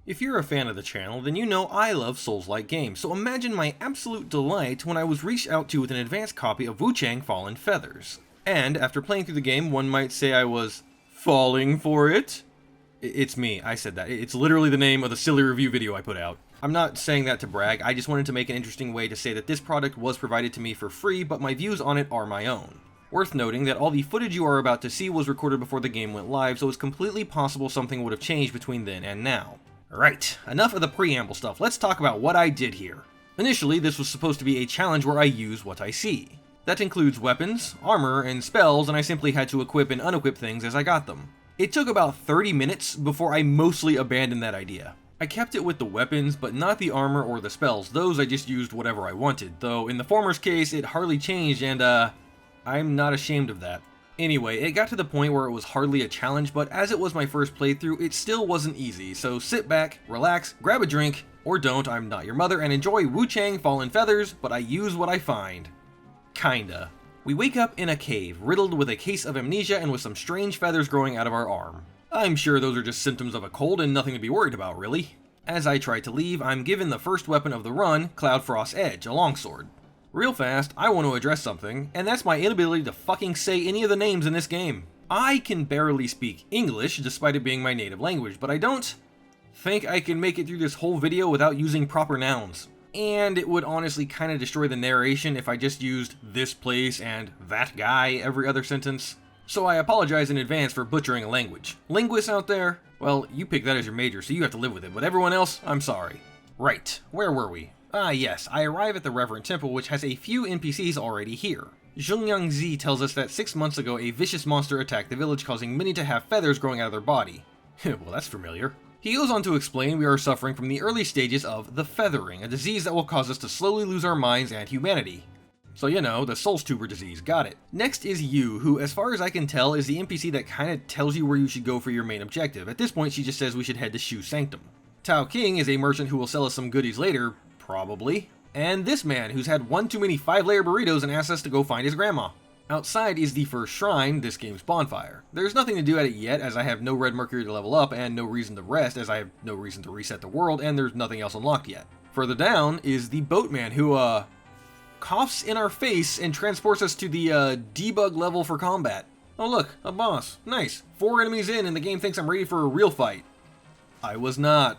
If you're a fan of the channel, then you know I love Souls-like games, so imagine my absolute delight when I was reached out to with an advanced copy of Wuchang Fallen Feathers. And after playing through the game, one might say I was falling for it. It's me, I said that. It's literally the name of the silly review video I put out. I'm not saying that to brag, I just wanted to make an interesting way to say that this product was provided to me for free, but my views on it are my own. Worth noting that all the footage you are about to see was recorded before the game went live, so it's completely possible something would have changed between then and now. Right, enough of the preamble stuff, let's talk about what I did here. Initially, this was supposed to be a challenge where I use what I see. That includes weapons, armor, and spells, and I simply had to equip and unequip things as I got them. It took about 30 minutes before I mostly abandoned that idea. I kept it with the weapons, but not the armor or the spells. Those I just used whatever I wanted, though in the former's case it hardly changed, and I'm not ashamed of that. Anyway, it got to the point where it was hardly a challenge, but as it was my first playthrough, it still wasn't easy, so sit back, relax, grab a drink, or don't, I'm not your mother, and enjoy Wuchang Fallen Feathers, but I use what I find. Kinda. We wake up in a cave, riddled with a case of amnesia and with some strange feathers growing out of our arm. I'm sure those are just symptoms of a cold and nothing to be worried about, really. As I try to leave, I'm given the first weapon of the run, Cloud Frost Edge, a longsword. Real fast, I want to address something, and that's my inability to fucking say any of the names in this game. I can barely speak English, despite it being my native language, but I don't think I can make it through this whole video without using proper nouns. And it would honestly kind of destroy the narration if I just used this place and that guy every other sentence. So I apologize in advance for butchering a language. Linguists out there, well, you picked that as your major, so you have to live with it, but everyone else, I'm sorry. Right, where were we? Ah yes, I arrive at the Reverend Temple, which has a few NPCs already here. Zhongyang Zi tells us that 6 months ago a vicious monster attacked the village, causing many to have feathers growing out of their body. Well, that's familiar. He goes on to explain we are suffering from the early stages of the feathering, a disease that will cause us to slowly lose our minds and humanity. So you know, the Soulstuber disease, got it. Next is Yu, who as far as I can tell is the NPC that kinda tells you where you should go for your main objective. At this point she just says we should head to Shu Sanctum. Tao King is a merchant who will sell us some goodies later, probably. And this man, who's had one too many 5-layer burritos and asks us to go find his grandma. Outside is the first shrine, this game's bonfire. There's nothing to do at it yet, as I have no red mercury to level up, and no reason to rest, as I have no reason to reset the world, and there's nothing else unlocked yet. Further down is the boatman, who, coughs in our face and transports us to the, debug level for combat. Oh look, a boss. Nice. 4 enemies in, and the game thinks I'm ready for a real fight. I was not.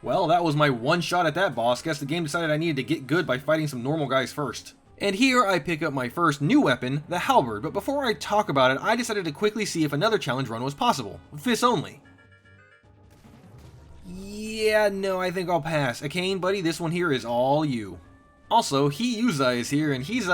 Well, that was my one shot at that boss. Guess the game decided I needed to get good by fighting some normal guys first. And here I pick up my first new weapon, the halberd, but before I talk about it, I decided to quickly see if another challenge run was possible. Fists only. Yeah, no, I think I'll pass. Akane, buddy, this one here is all you. Also, Yuza is here, and he's,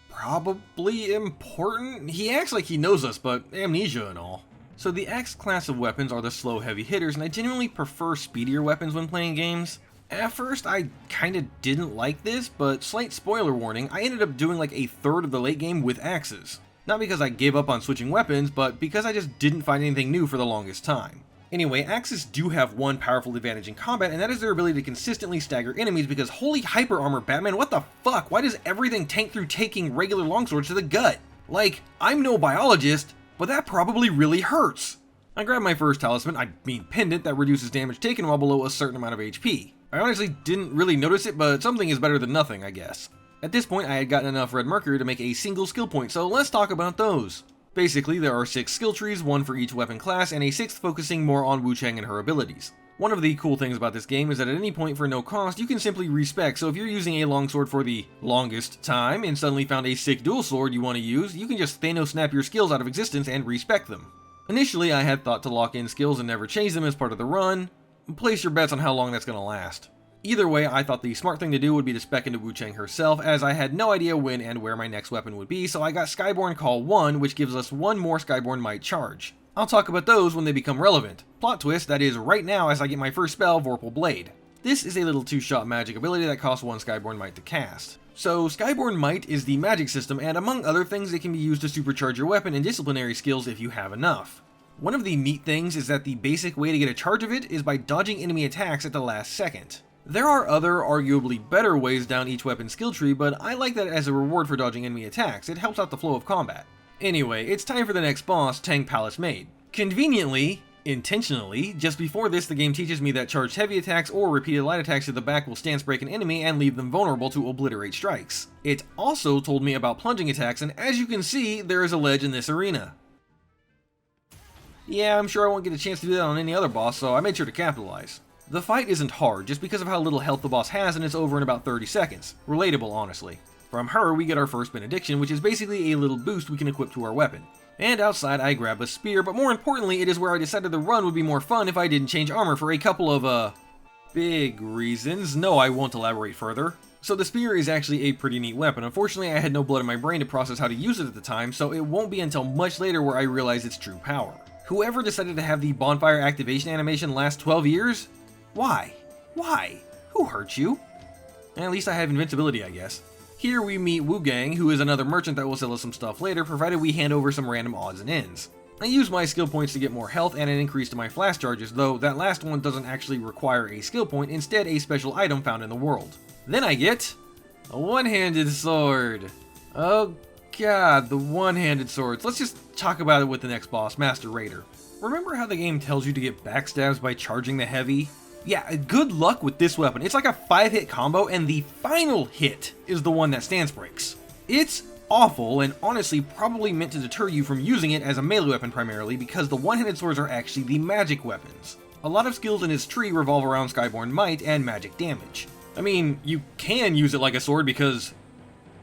probably important? He acts like he knows us, but amnesia and all. So the X class of weapons are the slow heavy hitters, and I genuinely prefer speedier weapons when playing games. At first, I kinda didn't like this, but slight spoiler warning, I ended up doing like a third of the late game with axes. Not because I gave up on switching weapons, but because I just didn't find anything new for the longest time. Anyway, axes do have one powerful advantage in combat, and that is their ability to consistently stagger enemies, because holy hyper armor, Batman, what the fuck? Why does everything tank through taking regular longswords to the gut? Like, I'm no biologist, but that probably really hurts. I grab my first talisman, pendant, that reduces damage taken while below a certain amount of HP. I honestly didn't really notice it, but something is better than nothing, I guess. At this point, I had gotten enough red mercury to make a single skill point, so let's talk about those. Basically, there are 6 skill trees, 1 for each weapon class, and a 6th focusing more on Wuchang and her abilities. One of the cool things about this game is that at any point for no cost, you can simply respec, so if you're using a longsword for the longest time and suddenly found a sick dual sword you want to use, you can just Thanos snap your skills out of existence and respec them. Initially, I had thought to lock in skills and never change them as part of the run. Place your bets on how long that's going to last. Either way, I thought the smart thing to do would be to spec into Wuchang herself, as I had no idea when and where my next weapon would be, so I got Skyborn Call 1, which gives us 1 more Skyborn Might charge. I'll talk about those when they become relevant. Plot twist, that is right now as I get my first spell, Vorpal Blade. This is a little 2-shot magic ability that costs 1 Skyborn Might to cast. So Skyborn Might is the magic system, and among other things it can be used to supercharge your weapon and disciplinary skills if you have enough. One of the neat things is that the basic way to get a charge of it is by dodging enemy attacks at the last second. There are other, arguably better ways down each weapon skill tree, but I like that as a reward for dodging enemy attacks. It helps out the flow of combat. Anyway, it's time for the next boss, Tang Palace Maid. Conveniently, intentionally. Just before this, the game teaches me that charged heavy attacks or repeated light attacks to the back will stance break an enemy and leave them vulnerable to obliterate strikes. It also told me about plunging attacks, and as you can see, there is a ledge in this arena. Yeah, I'm sure I won't get a chance to do that on any other boss, so I made sure to capitalize. The fight isn't hard, just because of how little health the boss has, and it's over in about 30 seconds. Relatable, honestly. From her, we get our first benediction, which is basically a little boost we can equip to our weapon. And outside, I grab a spear, but more importantly, it is where I decided the run would be more fun if I didn't change armor for a couple of, big reasons. No, I won't elaborate further. So the spear is actually a pretty neat weapon. Unfortunately, I had no blood in my brain to process how to use it at the time, so it won't be until much later where I realize its true power. Whoever decided to have the bonfire activation animation last 12 years? Why? Why? Who hurt you? At least I have invincibility, I guess. Here we meet Wuchang, who is another merchant that will sell us some stuff later, provided we hand over some random odds and ends. I use my skill points to get more health and an increase to my flash charges, though that last one doesn't actually require a skill point, instead a special item found in the world. Then I get a one-handed sword. Oh god, the one-handed swords. Let's just talk about it with the next boss, Master Raider. Remember how the game tells you to get backstabs by charging the heavy? Yeah, good luck with this weapon. It's like a 5-hit combo, and the final hit is the one that stance breaks. It's awful, and honestly probably meant to deter you from using it as a melee weapon primarily, because the one-handed swords are actually the magic weapons. A lot of skills in its tree revolve around Skyborn Might and magic damage. I mean, you can use it like a sword because,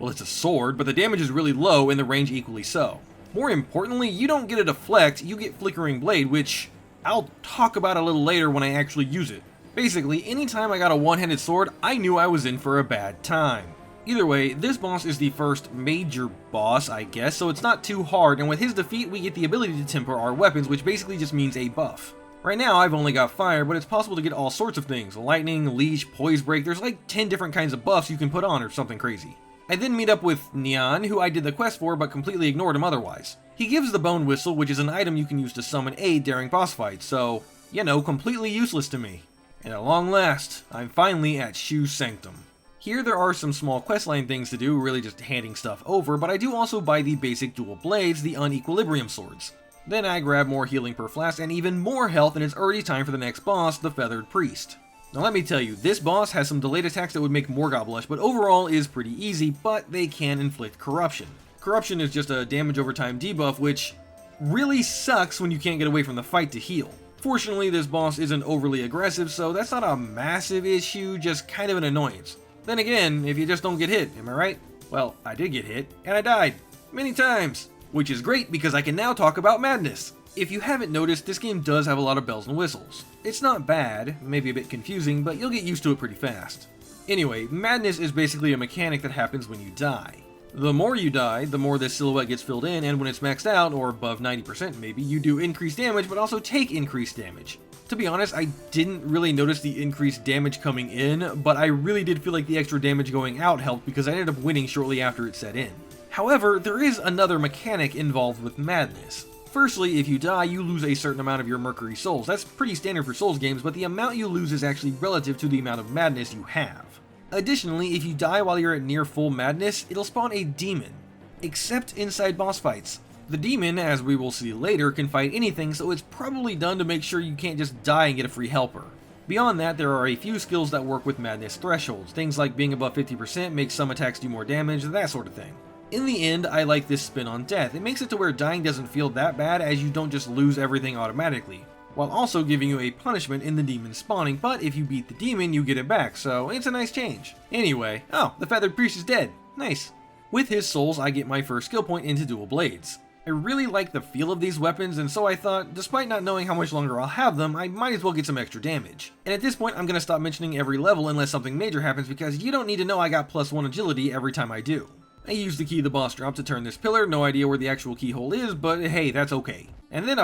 well, it's a sword, but the damage is really low and the range equally so. More importantly, you don't get a deflect, you get Flickering Blade, which I'll talk about a little later when I actually use it. Basically, anytime I got a one-handed sword, I knew I was in for a bad time. Either way, this boss is the first major boss, I guess, so it's not too hard, and with his defeat we get the ability to temper our weapons, which basically just means a buff. Right now I've only got fire, but it's possible to get all sorts of things. Lightning, leash, poise break, there's like 10 different kinds of buffs you can put on or something crazy. I then meet up with Neon, who I did the quest for but completely ignored him otherwise. He gives the bone whistle, which is an item you can use to summon aid during boss fights, so, you know, completely useless to me. And at long last, I'm finally at Shu Sanctum. Here there are some small questline things to do, really just handing stuff over, but I do also buy the basic dual blades, the unequilibrium swords. Then I grab more healing per flask and even more health, and it's already time for the next boss, the Feathered Priest. Now let me tell you, this boss has some delayed attacks that would make Morgoth blush, but overall is pretty easy, but they can inflict corruption. Corruption is just a damage over time debuff, which really sucks when you can't get away from the fight to heal. Fortunately, this boss isn't overly aggressive, so that's not a massive issue, just kind of an annoyance. Then again, if you just don't get hit, am I right? Well, I did get hit, and I died. Many times. Which is great because I can now talk about madness. If you haven't noticed, this game does have a lot of bells and whistles. It's not bad, maybe a bit confusing, but you'll get used to it pretty fast. Anyway, madness is basically a mechanic that happens when you die. The more you die, the more this silhouette gets filled in, and when it's maxed out, or above 90% maybe, you do increased damage, but also take increased damage. To be honest, I didn't really notice the increased damage coming in, but I really did feel like the extra damage going out helped because I ended up winning shortly after it set in. However, there is another mechanic involved with madness. Firstly, if you die, you lose a certain amount of your Mercury Souls. That's pretty standard for Souls games, but the amount you lose is actually relative to the amount of madness you have. Additionally, if you die while you're at near full madness, it'll spawn a demon. Except inside boss fights. The demon, as we will see later, can fight anything, so it's probably done to make sure you can't just die and get a free helper. Beyond that, there are a few skills that work with madness thresholds. Things like being above 50% makes some attacks do more damage, that sort of thing. In the end, I like this spin on death. It makes it to where dying doesn't feel that bad as you don't just lose everything automatically, while also giving you a punishment in the demon spawning, but if you beat the demon, you get it back, so it's a nice change. Anyway, oh, the Feathered Priest is dead. Nice. With his souls, I get my first skill point into dual blades. I really like the feel of these weapons, and so I thought, despite not knowing how much longer I'll have them, I might as well get some extra damage. And at this point, I'm going to stop mentioning every level unless something major happens, because you don't need to know I got +1 agility every time I do. I used the key the boss dropped to turn this pillar, no idea where the actual keyhole is, but hey, that's okay. And then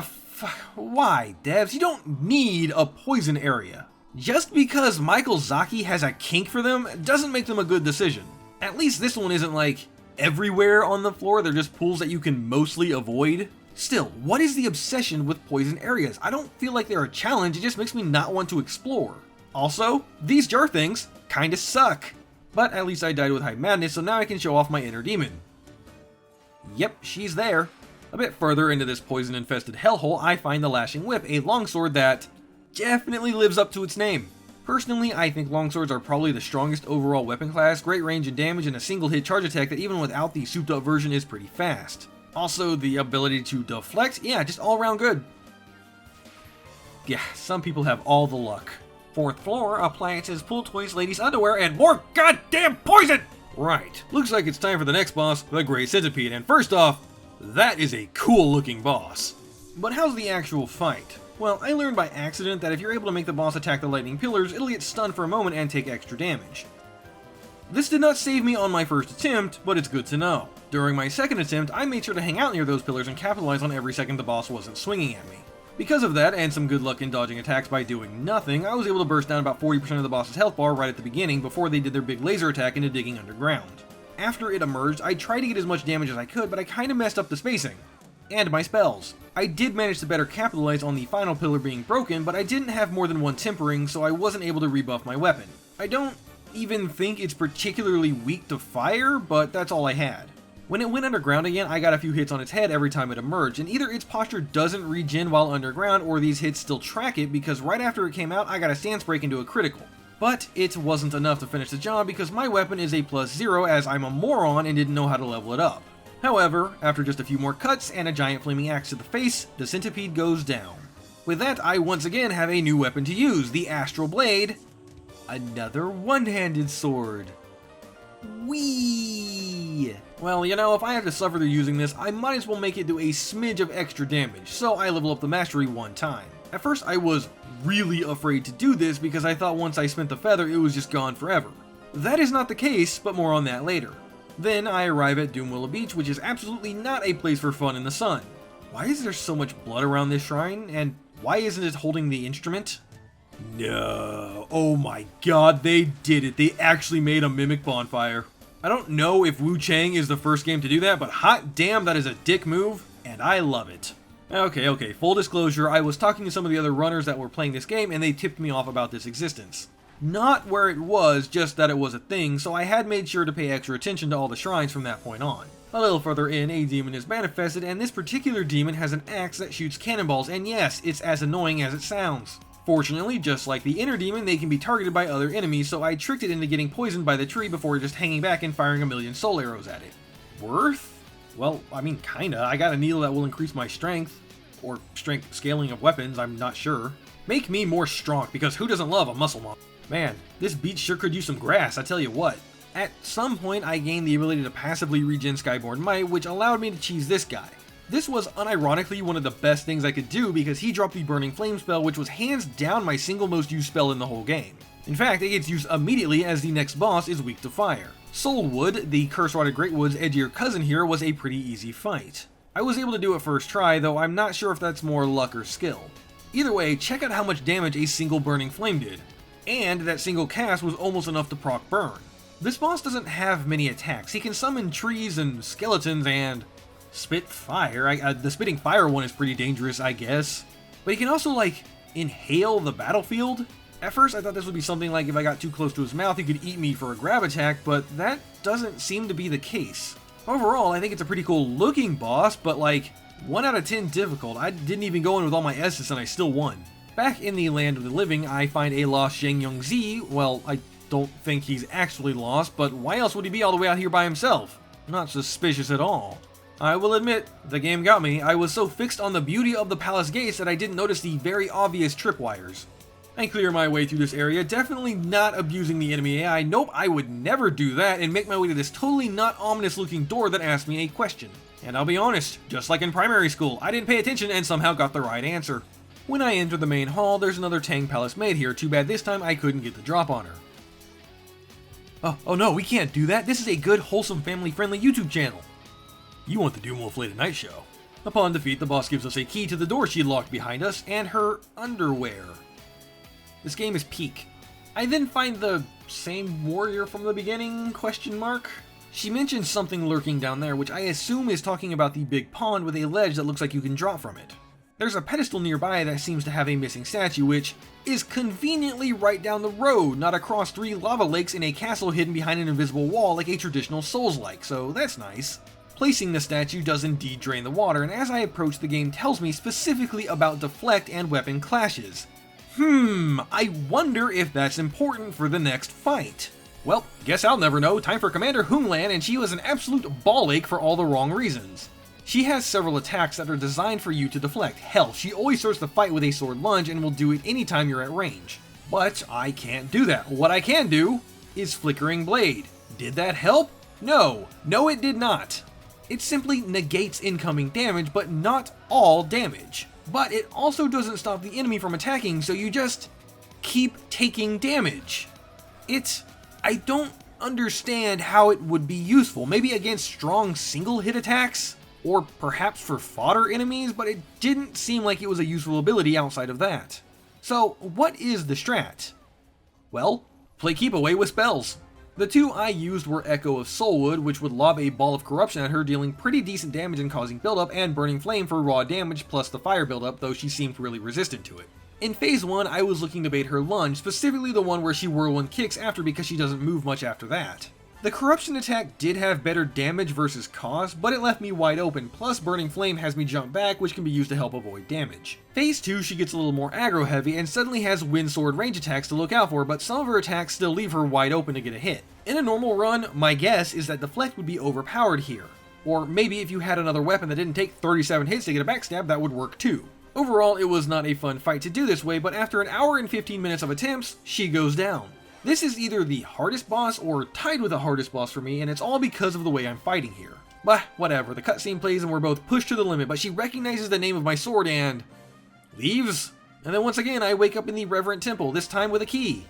why, devs? You don't need a poison area. Just because Michael Zaki has a kink for them doesn't make them a good decision. At least this one isn't like everywhere on the floor, they're just pools that you can mostly avoid. Still, what is the obsession with poison areas? I don't feel like they're a challenge, it just makes me not want to explore. Also, these jar things kinda suck. But at least I died with high madness, so now I can show off my inner demon. Yep, she's there. A bit further into this poison-infested hellhole, I find the Lashing Whip, a longsword that definitely lives up to its name. Personally, I think longswords are probably the strongest overall weapon class, great range and damage, and a single hit charge attack that even without the souped up version is pretty fast. Also, the ability to deflect, yeah, just all around good. Yeah, some people have all the luck. 4th floor, appliances, pool toys, ladies' underwear, and more goddamn poison! Right, looks like it's time for the next boss, the Great Centipede, and first off, that is a cool looking boss. But how's the actual fight? Well, I learned by accident that if you're able to make the boss attack the lightning pillars, it'll get stunned for a moment and take extra damage. This did not save me on my first attempt, but it's good to know. During my second attempt, I made sure to hang out near those pillars and capitalize on every second the boss wasn't swinging at me. Because of that, and some good luck in dodging attacks by doing nothing, I was able to burst down about 40% of the boss's health bar right at the beginning before they did their big laser attack into digging underground. After it emerged, I tried to get as much damage as I could, but I kinda messed up the spacing. And my spells. I did manage to better capitalize on the final pillar being broken, but I didn't have more than one tempering, so I wasn't able to rebuff my weapon. I don't even think it's particularly weak to fire, but that's all I had. When it went underground again, I got a few hits on its head every time it emerged, and either its posture doesn't regen while underground, or these hits still track it, because right after it came out, I got a stance break into a critical. But it wasn't enough to finish the job because my weapon is a +0 as I'm a moron and didn't know how to level it up. However, after just a few more cuts and a giant flaming axe to the face, the centipede goes down. With that, I once again have a new weapon to use, the Astral Blade. Another one-handed sword. Whee! Well, you know, if I have to suffer through using this, I might as well make it do a smidge of extra damage, so I level up the mastery one time. At first, I was really afraid to do this because I thought once I spent the feather, it was just gone forever. That is not the case, but more on that later. Then I arrive at Doomwillow Beach, which is absolutely not a place for fun in the sun. Why is there so much blood around this shrine, and why isn't it holding the instrument? No. Oh my god, they did it. They actually made a mimic bonfire. I don't know if Wuchang is the first game to do that, but hot damn, that is a dick move, and I love it. Okay, full disclosure, I was talking to some of the other runners that were playing this game, and they tipped me off about this existence. Not where it was, just that it was a thing, so I had made sure to pay extra attention to all the shrines from that point on. A little further in, a demon is manifested, and this particular demon has an axe that shoots cannonballs, and yes, it's as annoying as it sounds. Fortunately, just like the inner demon, they can be targeted by other enemies, so I tricked it into getting poisoned by the tree before just hanging back and firing a million soul arrows at it. Worth? Well, I mean, kinda. I got a needle that will increase my strength. Or strength scaling of weapons, I'm not sure. Make me more strong, because who doesn't love a muscle monster? Man, this beach sure could use some grass, I tell you what. At some point, I gained the ability to passively regen Skyborn Might, which allowed me to cheese this guy. This was unironically one of the best things I could do because he dropped the Burning Flame spell, which was hands down my single most used spell in the whole game. In fact, it gets used immediately as the next boss is weak to fire. Soulwood, the Curse-Rotted Greatwood's edgier cousin here, was a pretty easy fight. I was able to do it first try, though I'm not sure if that's more luck or skill. Either way, check out how much damage a single Burning Flame did. And that single cast was almost enough to proc burn. This boss doesn't have many attacks. He can summon trees and skeletons and spit fire. The spitting fire one is pretty dangerous, I guess. But he can also, like, inhale the battlefield. At first, I thought this would be something like if I got too close to his mouth, he could eat me for a grab attack, but that doesn't seem to be the case. Overall, I think it's a pretty cool looking boss, but like, 1 out of 10 difficult. I didn't even go in with all my S's and I still won. Back in the land of the living, I find a lost Zheng Yongzi. Well, I don't think he's actually lost, but why else would he be all the way out here by himself? Not suspicious at all. I will admit, the game got me. I was so fixed on the beauty of the palace gates that I didn't notice the very obvious tripwires. I clear my way through this area, definitely not abusing the enemy AI. Nope, I would never do that, and make my way to this totally not ominous looking door that asked me a question. And I'll be honest, just like in primary school, I didn't pay attention and somehow got the right answer. When I enter the main hall, there's another Tang Palace maid here. Too bad this time I couldn't get the drop on her. Oh no, we can't do that. This is a good, wholesome, family-friendly YouTube channel. You want the Doomwolf Late at Night show. Upon defeat, the boss gives us a key to the door she locked behind us, and her underwear. This game is peak. I then find the same warrior from the beginning, question mark? She mentions something lurking down there, which I assume is talking about the big pond with a ledge that looks like you can drop from it. There's a pedestal nearby that seems to have a missing statue, which is conveniently right down the road, not across 3 lava lakes in a castle hidden behind an invisible wall like a traditional Souls-like, so that's nice. Placing the statue does indeed drain the water, and as I approach, the game tells me specifically about deflect and weapon clashes. I wonder if that's important for the next fight. Well, guess I'll never know. Time for Commander Hunglan, and she was an absolute ball ache for all the wrong reasons. She has several attacks that are designed for you to deflect. Hell, she always starts the fight with a sword lunge and will do it anytime you're at range. But I can't do that. What I can do is Flickering Blade. Did that help? No, it did not. It simply negates incoming damage, but not all damage. But it also doesn't stop the enemy from attacking, so you just keep taking damage. I don't understand how it would be useful. Maybe against strong single hit attacks? Or perhaps for fodder enemies, but it didn't seem like it was a useful ability outside of that. So what is the strat? Well, play keep away with spells. The two I used were Echo of Soulwood, which would lob a ball of corruption at her, dealing pretty decent damage and causing buildup, and Burning Flame for raw damage plus the fire buildup, though she seemed really resistant to it. In phase 1, I was looking to bait her lunge, specifically the one where she whirlwind kicks after because she doesn't move much after that. The corruption attack did have better damage versus cost, but it left me wide open, plus Burning Flame has me jump back, which can be used to help avoid damage. Phase 2, she gets a little more aggro heavy and suddenly has Wind Sword range attacks to look out for, but some of her attacks still leave her wide open to get a hit. In a normal run, my guess is that Deflect would be overpowered here. Or maybe if you had another weapon that didn't take 37 hits to get a backstab, that would work too. Overall, it was not a fun fight to do this way, but after an hour and 15 minutes of attempts, she goes down. This is either the hardest boss or tied with the hardest boss for me, and it's all because of the way I'm fighting here. But whatever, the cutscene plays and we're both pushed to the limit, but she recognizes the name of my sword and leaves. And then once again, I wake up in the Reverent Temple, this time with a key.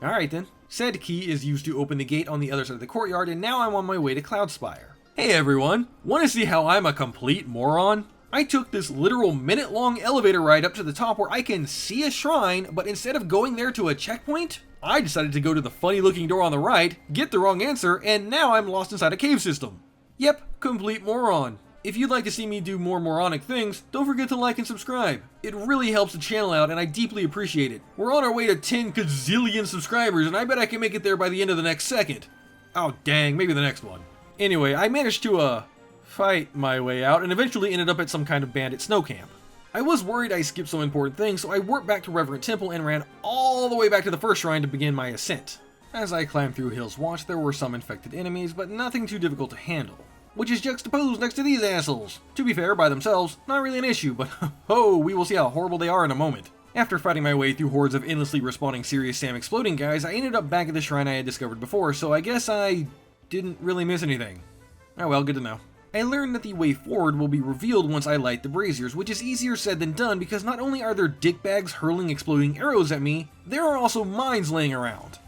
Alright then. Said key is used to open the gate on the other side of the courtyard, and now I'm on my way to Cloudspire. Hey everyone, want to see how I'm a complete moron? I took this literal minute-long elevator ride up to the top where I can see a shrine, but instead of going there to a checkpoint, I decided to go to the funny-looking door on the right, get the wrong answer, and now I'm lost inside a cave system. Yep, complete moron. If you'd like to see me do more moronic things, don't forget to like and subscribe. It really helps the channel out, and I deeply appreciate it. We're on our way to 10 gazillion subscribers, and I bet I can make it there by the end of the next second. Oh dang, maybe the next one. Anyway, I managed to, fight my way out, and eventually ended up at some kind of bandit snow camp. I was worried I skipped some important things, so I warped back to Reverent Temple and ran all the way back to the first shrine to begin my ascent. As I climbed through Hill's Watch, there were some infected enemies, but nothing too difficult to handle. Which is juxtaposed next to these assholes. To be fair, by themselves, not really an issue, but oh, we will see how horrible they are in a moment. After fighting my way through hordes of endlessly respawning Serious Sam exploding guys, I ended up back at the shrine I had discovered before, so I guess I didn't really miss anything. Oh well, good to know. I learned that the way forward will be revealed once I light the braziers, which is easier said than done because not only are there dickbags hurling exploding arrows at me, there are also mines laying around.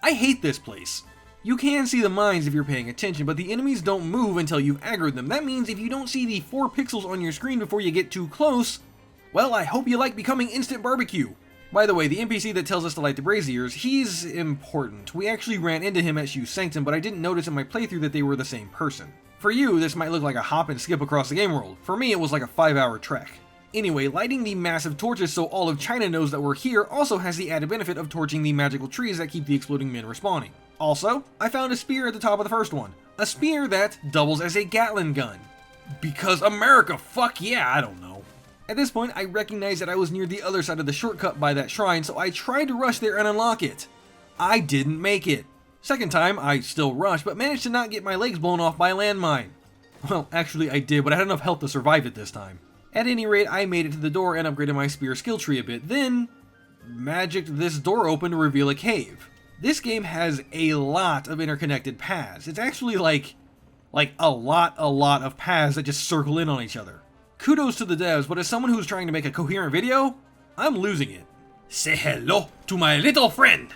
I hate this place. You can see the mines if you're paying attention, but the enemies don't move until you've aggroed them. That means if you don't see the 4 pixels on your screen before you get too close, well, I hope you like becoming instant barbecue. By the way, the NPC that tells us to light the braziers, he's important. We actually ran into him at Shu Sanctum, but I didn't notice in my playthrough that they were the same person. For you, this might look like a hop and skip across the game world. For me, it was like a 5-hour trek. Anyway, lighting the massive torches so all of China knows that we're here also has the added benefit of torching the magical trees that keep the exploding men respawning. Also, I found a spear at the top of the first one. A spear that doubles as a Gatling gun. Because America, fuck yeah, I don't know. At this point, I recognized that I was near the other side of the shortcut by that shrine, so I tried to rush there and unlock it. I didn't make it. Second time, I still rushed, but managed to not get my legs blown off by a landmine. Well, actually I did, but I had enough health to survive it this time. At any rate, I made it to the door and upgraded my spear skill tree a bit, then magicked this door open to reveal a cave. This game has a lot of interconnected paths. It's actually like a lot of paths that just circle in on each other. Kudos to the devs, but as someone who's trying to make a coherent video, I'm losing it. Say hello to my little friend!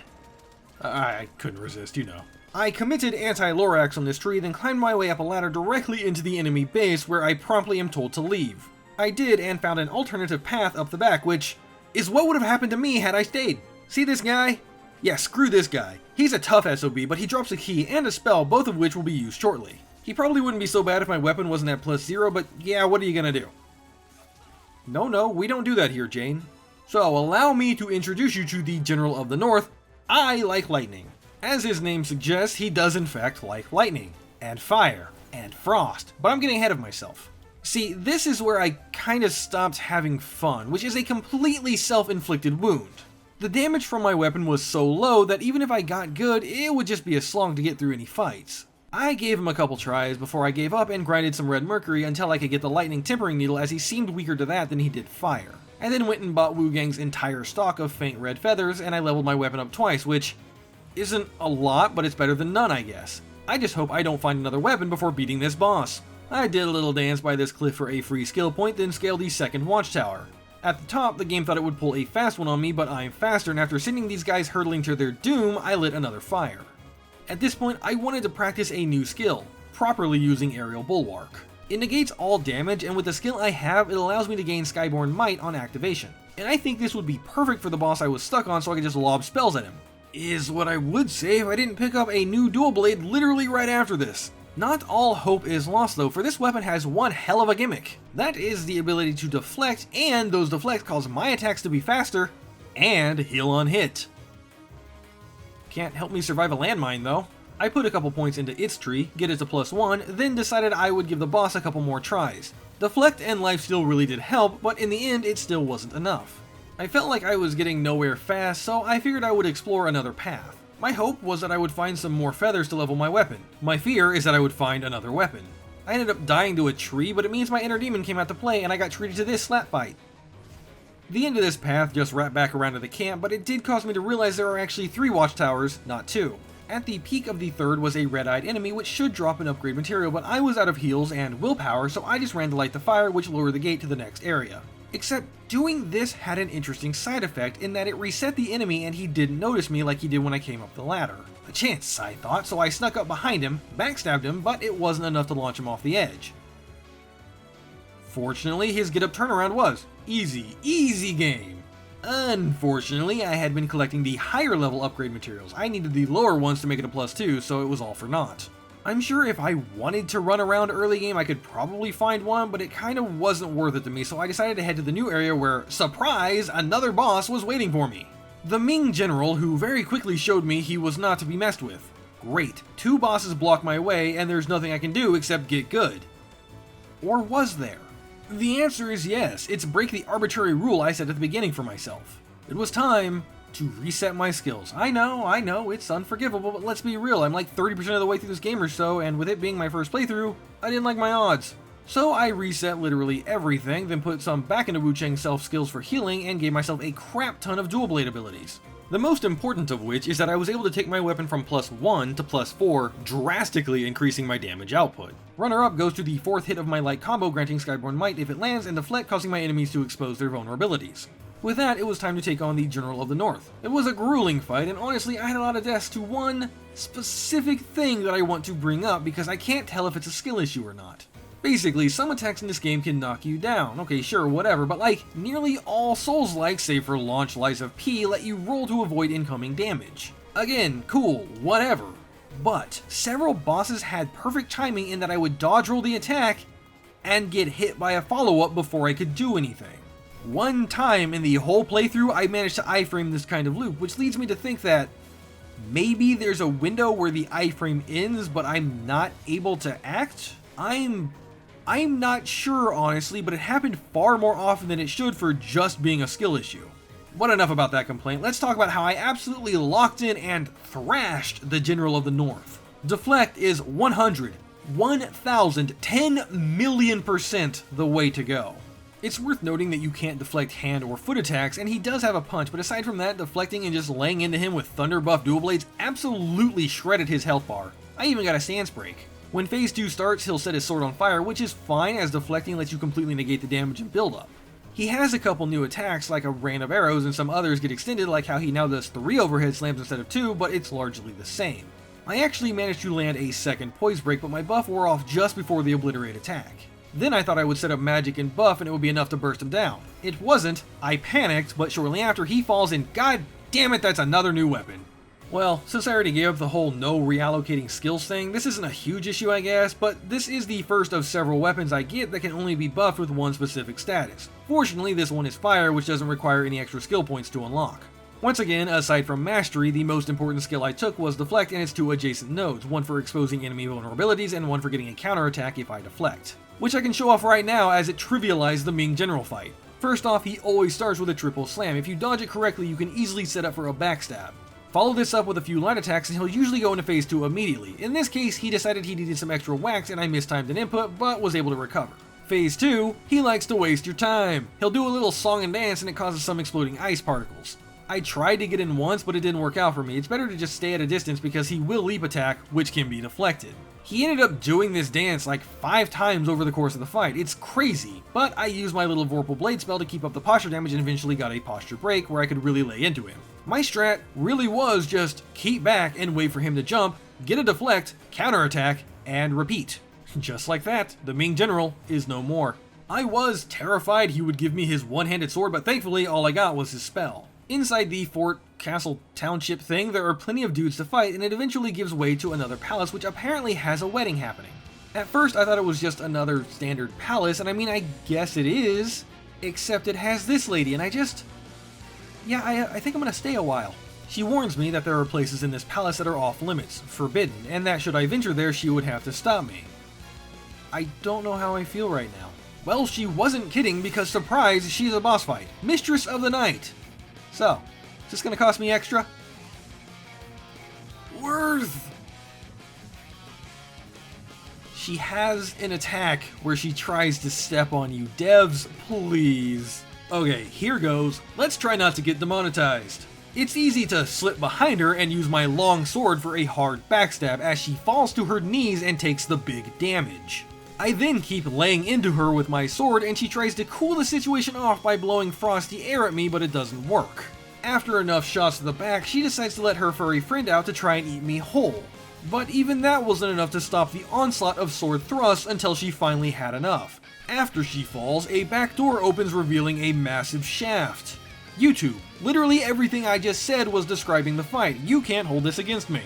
I couldn't resist, you know. I committed anti-Lorax on this tree, then climbed my way up a ladder directly into the enemy base, where I promptly am told to leave. I did, and found an alternative path up the back, which is what would have happened to me had I stayed. See this guy? Yeah, screw this guy. He's a tough SOB, but he drops a key and a spell, both of which will be used shortly. He probably wouldn't be so bad if my weapon wasn't at +0, but yeah, what are you gonna do? No, we don't do that here, Jane. So, allow me to introduce you to the General of the North. I like lightning. As his name suggests, he does in fact like lightning. And fire. and frost, but I'm getting ahead of myself. See, this is where I kinda stopped having fun, which is a completely self-inflicted wound. The damage from my weapon was so low that even if I got good, it would just be a slog to get through any fights. I gave him a couple tries before I gave up and grinded some red mercury until I could get the lightning tempering needle, as he seemed weaker to that than he did fire. I then went and bought Wuchang's entire stock of faint red feathers, and I leveled my weapon up twice, which isn't a lot, but it's better than none, I guess. I just hope I don't find another weapon before beating this boss. I did a little dance by this cliff for a free skill point, then scaled the second watchtower. At the top, the game thought it would pull a fast one on me, but I'm faster, and after sending these guys hurtling to their doom, I lit another fire. At this point, I wanted to practice a new skill, properly using Aerial Bulwark. It negates all damage, and with the skill I have, it allows me to gain Skyborn Might on activation. And I think this would be perfect for the boss I was stuck on, so I could just lob spells at him. Is what I would say if I didn't pick up a new dual blade literally right after this. Not all hope is lost though, for this weapon has one hell of a gimmick. That is the ability to deflect, and those deflects cause my attacks to be faster, and heal on hit. Can't help me survive a landmine though. I put a couple points into its tree, get it to +1, then decided I would give the boss a couple more tries. Deflect and lifesteal really did help, but in the end it still wasn't enough. I felt like I was getting nowhere fast, so I figured I would explore another path. My hope was that I would find some more feathers to level my weapon. My fear is that I would find another weapon. I ended up dying to a tree, but it means my inner demon came out to play and I got treated to this slap fight. The end of this path just wrapped back around to the camp, but it did cause me to realize there are actually 3 watchtowers, not 2. At the peak of the third was a red-eyed enemy which should drop an upgrade material, but I was out of heals and willpower, so I just ran to light the fire, which lowered the gate to the next area. Except doing this had an interesting side effect in that it reset the enemy and he didn't notice me like he did when I came up the ladder. A chance, I thought, so I snuck up behind him, backstabbed him, but it wasn't enough to launch him off the edge. Fortunately, his get-up turnaround was easy game. Unfortunately, I had been collecting the higher level upgrade materials. I needed the lower ones to make it a +2, so it was all for naught. I'm sure if I wanted to run around early game, I could probably find one, but it kinda wasn't worth it to me, so I decided to head to the new area where, surprise, another boss was waiting for me. The Ming general, who very quickly showed me he was not to be messed with. Great, 2 bosses block my way, and there's nothing I can do except get good. Or was there? The answer is yes, it's break the arbitrary rule I set at the beginning for myself. It was time to reset my skills. I know, it's unforgivable, but let's be real, I'm like 30% of the way through this game or so, and with it being my first playthrough, I didn't like my odds. So I reset literally everything, then put some back into Wuchang's self skills for healing, and gave myself a crap ton of dual blade abilities. The most important of which is that I was able to take my weapon from +1 to +4, drastically increasing my damage output. Runner-up goes to the 4th hit of my light combo, granting Skyborn Might if it lands, and deflect, causing my enemies to expose their vulnerabilities. With that, it was time to take on the General of the North. It was a grueling fight, and honestly, I had a lot of deaths to one specific thing that I want to bring up because I can't tell if it's a skill issue or not. Basically, some attacks in this game can knock you down. Okay, sure, whatever, but like, nearly all Souls-like, save for Launch Lies of P, let you roll to avoid incoming damage. Again, cool, whatever. But several bosses had perfect timing in that I would dodge roll the attack and get hit by a follow-up before I could do anything. One time in the whole playthrough, I managed to iframe this kind of loop, which leads me to think that maybe there's a window where the iframe ends, but I'm not able to act? I'm not sure, honestly, but it happened far more often than it should for just being a skill issue. But enough about that complaint, let's talk about how I absolutely locked in and thrashed the General of the North. Deflect is 100, 1,000, 10 million% the way to go. It's worth noting that you can't deflect hand or foot attacks, and he does have a punch, but aside from that, deflecting and just laying into him with Thunder Buff Dual Blades absolutely shredded his health bar. I even got a stance break. When phase 2 starts, he'll set his sword on fire, which is fine as deflecting lets you completely negate the damage and build up. He has a couple new attacks like a rain of arrows, and some others get extended like how he now does 3 overhead slams instead of 2, but it's largely the same. I actually managed to land a second poise break, but my buff wore off just before the obliterate attack. Then I thought I would set up magic and buff and it would be enough to burst him down. It wasn't, I panicked, but shortly after he falls and god damn it, that's another new weapon. Well, since I already gave up the whole no reallocating skills thing, this isn't a huge issue I guess, but this is the first of several weapons I get that can only be buffed with one specific status. Fortunately, this one is fire, which doesn't require any extra skill points to unlock. Once again, aside from mastery, the most important skill I took was deflect and its two adjacent nodes, one for exposing enemy vulnerabilities and one for getting a counterattack if I deflect. Which I can show off right now as it trivialized the Ming General fight. First off, he always starts with a triple slam. If you dodge it correctly, you can easily set up for a backstab. Follow this up with a few light attacks and he'll usually go into phase 2 immediately. In this case, he decided he needed some extra whacks and I mistimed an input, but was able to recover. Phase 2, he likes to waste your time. He'll do a little song and dance and it causes some exploding ice particles. I tried to get in once, but it didn't work out for me. It's better to just stay at a distance because he will leap attack, which can be deflected. He ended up doing this dance like 5 times over the course of the fight. It's crazy, but I used my little Vorpal Blade spell to keep up the posture damage and eventually got a posture break where I could really lay into him. My strat really was just keep back and wait for him to jump, get a deflect, counterattack, and repeat. Just like that, the Ming General is no more. I was terrified he would give me his one-handed sword, but thankfully all I got was his spell. Inside the fort, castle, township thing, there are plenty of dudes to fight, and it eventually gives way to another palace, which apparently has a wedding happening. At first, I thought it was just another standard palace, and I mean, I guess it is, except it has this lady, and I think I'm gonna stay a while. She warns me that there are places in this palace that are off limits, forbidden, and that should I venture there, she would have to stop me. I don't know how I feel right now. Well, she wasn't kidding, because surprise, she's a boss fight. Mistress of the Night! So, is this gonna cost me extra? Worth! She has an attack where she tries to step on you. Devs, please. Okay, here goes. Let's try not to get demonetized. It's easy to slip behind her and use my long sword for a hard backstab as she falls to her knees and takes the big damage. I then keep laying into her with my sword and she tries to cool the situation off by blowing frosty air at me, but it doesn't work. After enough shots to the back, she decides to let her furry friend out to try and eat me whole. But even that wasn't enough to stop the onslaught of sword thrusts until she finally had enough. After she falls, a back door opens revealing a massive shaft. YouTube, literally everything I just said was describing the fight. You can't hold this against me.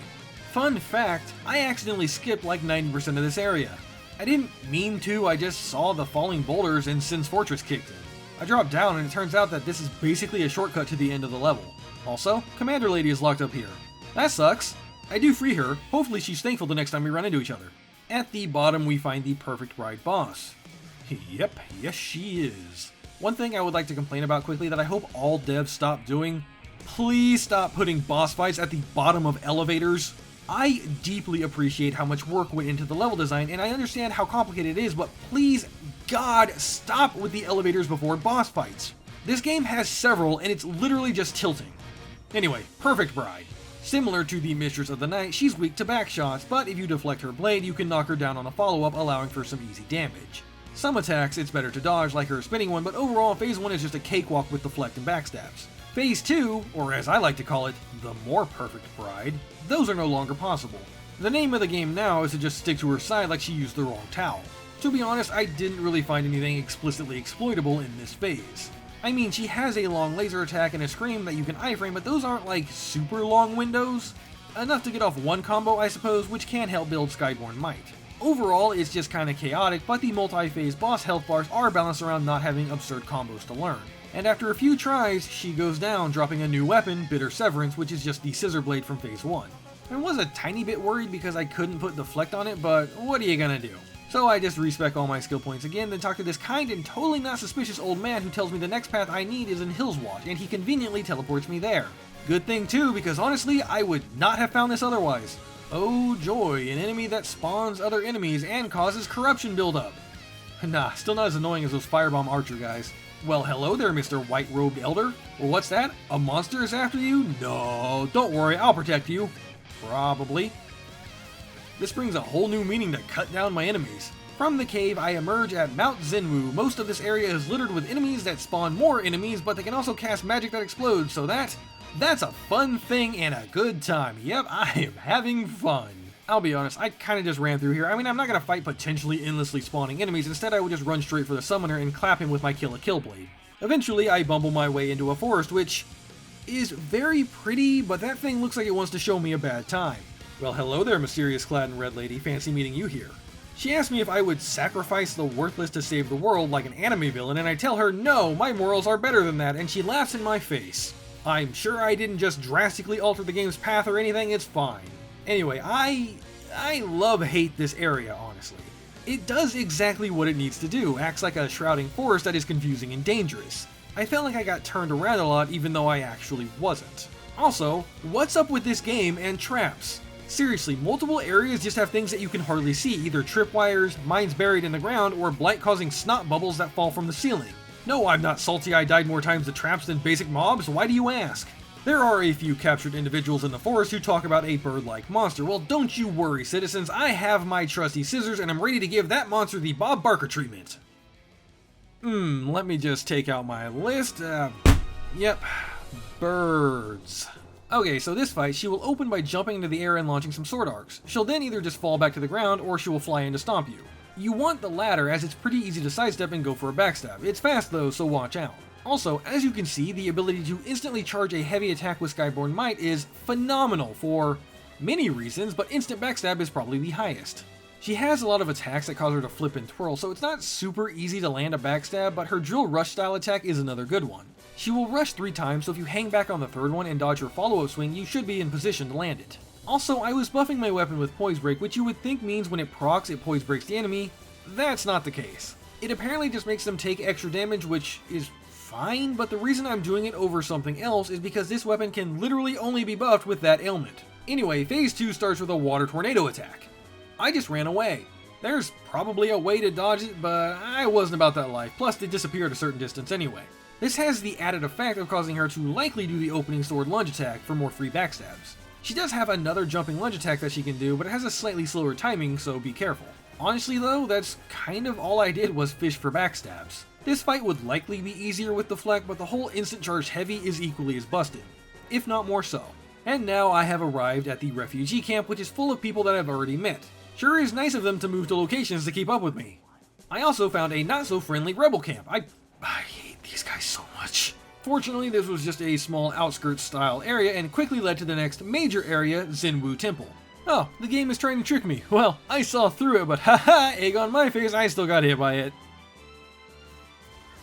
Fun fact, I accidentally skipped like 90% of this area. I didn't mean to, I just saw the falling boulders and Sin's Fortress kicked in. I dropped down and it turns out that this is basically a shortcut to the end of the level. Also, Commander Lady is locked up here. That sucks. I do free her, hopefully she's thankful the next time we run into each other. At the bottom we find the Perfect Bride boss. Yep, yes she is. One thing I would like to complain about quickly that I hope all devs stop doing, please stop putting boss fights at the bottom of elevators. I deeply appreciate how much work went into the level design, and I understand how complicated it is, but please, God, stop with the elevators before boss fights. This game has several, and it's literally just tilting. Anyway, Perfect Bride. Similar to the Mistress of the Night, she's weak to back shots, but if you deflect her blade, you can knock her down on a follow-up, allowing for some easy damage. Some attacks it's better to dodge, like her spinning one, but overall, Phase 1 is just a cakewalk with deflect and backstabs. Phase 2, or as I like to call it, the More Perfect Bride, those are no longer possible. The name of the game now is to just stick to her side like she used the wrong towel. To be honest, I didn't really find anything explicitly exploitable in this phase. I mean, she has a long laser attack and a scream that you can iframe, but those aren't like super long windows. Enough to get off one combo, I suppose, which can help build Skyborn might. Overall, it's just kinda chaotic, but the multi-phase boss health bars are balanced around not having absurd combos to learn. And after a few tries, she goes down, dropping a new weapon, Bitter Severance, which is just the scissor blade from Phase 1. I was a tiny bit worried because I couldn't put deflect on it, but what are you gonna do? So I just respec all my skill points again, then talk to this kind and totally not suspicious old man who tells me the next path I need is in Hillswatch, and he conveniently teleports me there. Good thing too, because honestly, I would not have found this otherwise. Oh joy, an enemy that spawns other enemies and causes corruption buildup. Nah, still not as annoying as those Firebomb Archer guys. Well, hello there, Mr. White-Robed Elder. Well, what's that? A monster is after you? No, don't worry, I'll protect you. Probably. This brings a whole new meaning to cut down my enemies. From the cave, I emerge at Mount Zenwu. Most of this area is littered with enemies that spawn more enemies, but they can also cast magic that explodes, so that's a fun thing and a good time. Yep, I am having fun. I'll be honest, I kinda just ran through here. I mean, I'm not gonna fight potentially endlessly spawning enemies. Instead, I would just run straight for the summoner and clap him with my Kill a Kill blade. Eventually, I bumble my way into a forest, which is very pretty, but that thing looks like it wants to show me a bad time. Well, hello there, mysterious clad in red lady. Fancy meeting you here. She asked me if I would sacrifice the worthless to save the world like an anime villain, and I tell her no, my morals are better than that, and she laughs in my face. I'm sure I didn't just drastically alter the game's path or anything, it's fine. Anyway, I love-hate this area, honestly. It does exactly what it needs to do, acts like a shrouding forest that is confusing and dangerous. I felt like I got turned around a lot even though I actually wasn't. Also, what's up with this game and traps? Seriously, multiple areas just have things that you can hardly see, either tripwires, mines buried in the ground, or blight-causing snot bubbles that fall from the ceiling. No, I'm not salty I died more times to traps than basic mobs, why do you ask? There are a few captured individuals in the forest who talk about a bird-like monster. Well, don't you worry, citizens, I have my trusty scissors and I'm ready to give that monster the Bob Barker treatment. Let me just take out my list. Yep, birds. Okay, so this fight, she will open by jumping into the air and launching some sword arcs. She'll then either just fall back to the ground, or she will fly in to stomp you. You want the latter, as it's pretty easy to sidestep and go for a backstab. It's fast though, so watch out. Also, as you can see, the ability to instantly charge a heavy attack with Skyborn Might is phenomenal for many reasons, but instant backstab is probably the highest. She has a lot of attacks that cause her to flip and twirl, so it's not super easy to land a backstab, but her drill rush style attack is another good one. She will rush 3 times, so if you hang back on the third one and dodge her follow-up swing, you should be in position to land it. Also, I was buffing my weapon with Poise Break, which you would think means when it procs, it Poise Breaks the enemy. That's not the case. It apparently just makes them take extra damage, which is fine, but the reason I'm doing it over something else is because this weapon can literally only be buffed with that ailment. Anyway, Phase 2 starts with a Water Tornado attack. I just ran away. There's probably a way to dodge it, but I wasn't about that life, plus they disappear at a certain distance anyway. This has the added effect of causing her to likely do the opening sword lunge attack for more free backstabs. She does have another jumping lunge attack that she can do, but it has a slightly slower timing, so be careful. Honestly though, that's kind of all I did was fish for backstabs. This fight would likely be easier with the Fleck, but the whole instant charge heavy is equally as busted, if not more so. And now I have arrived at the refugee camp, which is full of people that I've already met. Sure is nice of them to move to locations to keep up with me. I also found a not so friendly rebel camp. I hate these guys so much. Fortunately, this was just a small outskirts style area and quickly led to the next major area, Zinwu Temple. Oh, the game is trying to trick me. Well, I saw through it, but haha, egg on my face, I still got hit by it.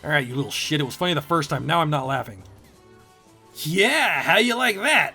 Alright, you little shit, it was funny the first time, now I'm not laughing. Yeah, how you like that?